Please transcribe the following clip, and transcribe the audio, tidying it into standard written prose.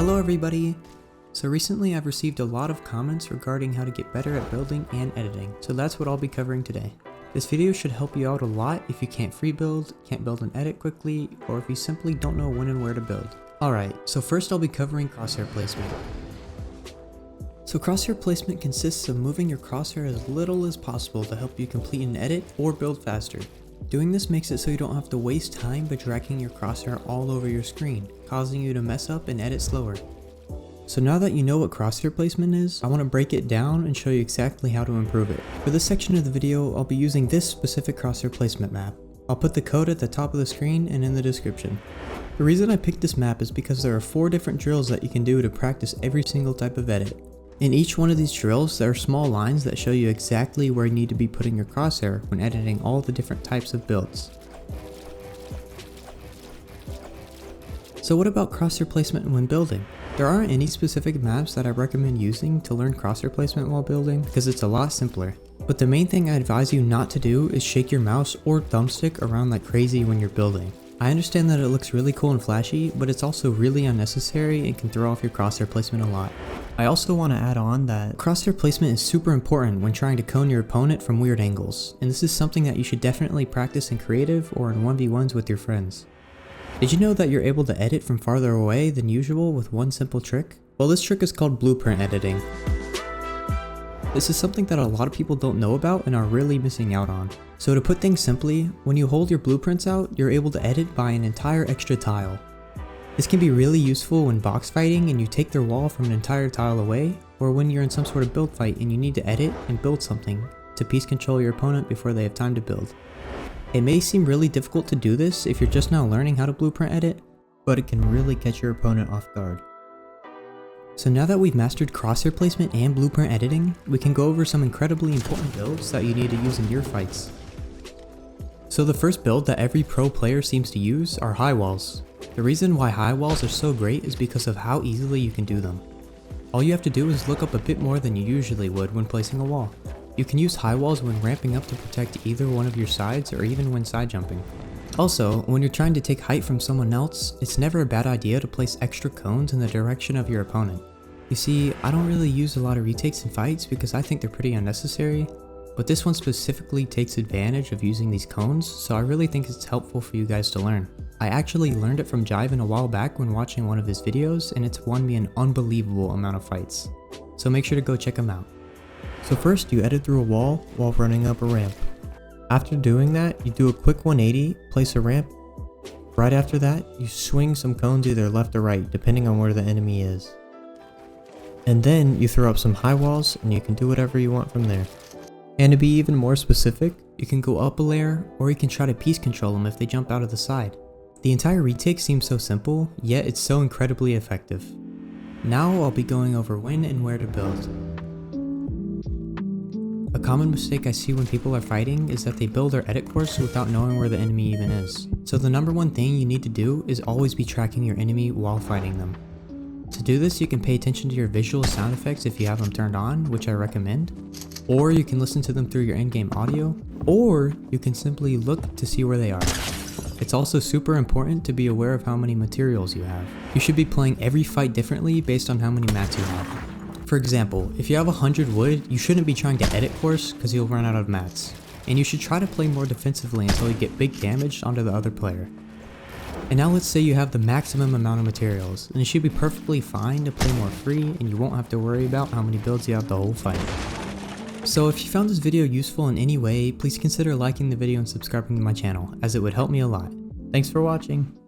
Hello everybody! So recently I've received a lot of comments regarding how to get better at building and editing, so that's what I'll be covering today. This video should help you out a lot if you can't free build, can't build and edit quickly, or if you simply don't know when and where to build. Alright, so first I'll be covering crosshair placement. So crosshair placement consists of moving your crosshair as little as possible to help you complete an edit or build faster. Doing this makes it so you don't have to waste time by dragging your crosshair all over your screen, causing you to mess up and edit slower. So now that you know what crosshair placement is, I want to break it down and show you exactly how to improve it. For this section of the video, I'll be using this specific crosshair placement map. I'll put the code at the top of the screen and in the description. The reason I picked this map is because there are 4 different drills that you can do to practice every single type of edit. In each one of these drills, there are small lines that show you exactly where you need to be putting your crosshair when editing all the different types of builds. So what about crosshair placement when building? There aren't any specific maps that I recommend using to learn crosshair placement while building because it's a lot simpler. But the main thing I advise you not to do is shake your mouse or thumbstick around like crazy when you're building. I understand that it looks really cool and flashy, but it's also really unnecessary and can throw off your crosshair placement a lot. I also want to add on that crosshair placement is super important when trying to cone your opponent from weird angles, and this is something that you should definitely practice in creative or in 1v1s with your friends. Did you know that you're able to edit from farther away than usual with one simple trick? Well, this trick is called blueprint editing. This is something that a lot of people don't know about and are really missing out on. So to put things simply, when you hold your blueprints out, you're able to edit by an entire extra tile. This can be really useful when box fighting and you take their wall from an entire tile away, or when you're in some sort of build fight and you need to edit and build something to piece control your opponent before they have time to build. It may seem really difficult to do this if you're just now learning how to blueprint edit, but it can really catch your opponent off guard. So now that we've mastered crosshair placement and blueprint editing, we can go over some incredibly important builds that you need to use in your fights. So the first build that every pro player seems to use are high walls. The reason why high walls are so great is because of how easily you can do them. All you have to do is look up a bit more than you usually would when placing a wall. You can use high walls when ramping up to protect either one of your sides or even when side jumping. Also, when you're trying to take height from someone else, it's never a bad idea to place extra cones in the direction of your opponent. You see, I don't really use a lot of retakes in fights because I think they're pretty unnecessary, but this one specifically takes advantage of using these cones, so I really think it's helpful for you guys to learn. I actually learned it from Jiven a while back when watching one of his videos, and it's won me an unbelievable amount of fights. So make sure to go check him out. So first you edit through a wall while running up a ramp. After doing that, you do a quick 180, place a ramp. Right after that, you swing some cones either left or right, depending on where the enemy is. And then you throw up some high walls and you can do whatever you want from there. And to be even more specific, you can go up a layer, or you can try to piece control them if they jump out of the side. The entire retake seems so simple, yet it's so incredibly effective. Now I'll be going over when and where to build. A common mistake I see when people are fighting is that they build their edit course without knowing where the enemy even is. So the number one thing you need to do is always be tracking your enemy while fighting them. To do this, you can pay attention to your visual sound effects if you have them turned on, which I recommend, or you can listen to them through your in-game audio, or you can simply look to see where they are. It's also super important to be aware of how many materials you have. You should be playing every fight differently based on how many mats you have. For example, if you have 100 wood, you shouldn't be trying to edit course because you'll run out of mats. And you should try to play more defensively until you get big damage onto the other player. And now let's say you have the maximum amount of materials, and it should be perfectly fine to play more free and you won't have to worry about how many builds you have the whole fight. So if you found this video useful in any way, please consider liking the video and subscribing to my channel, as it would help me a lot. Thanks for watching!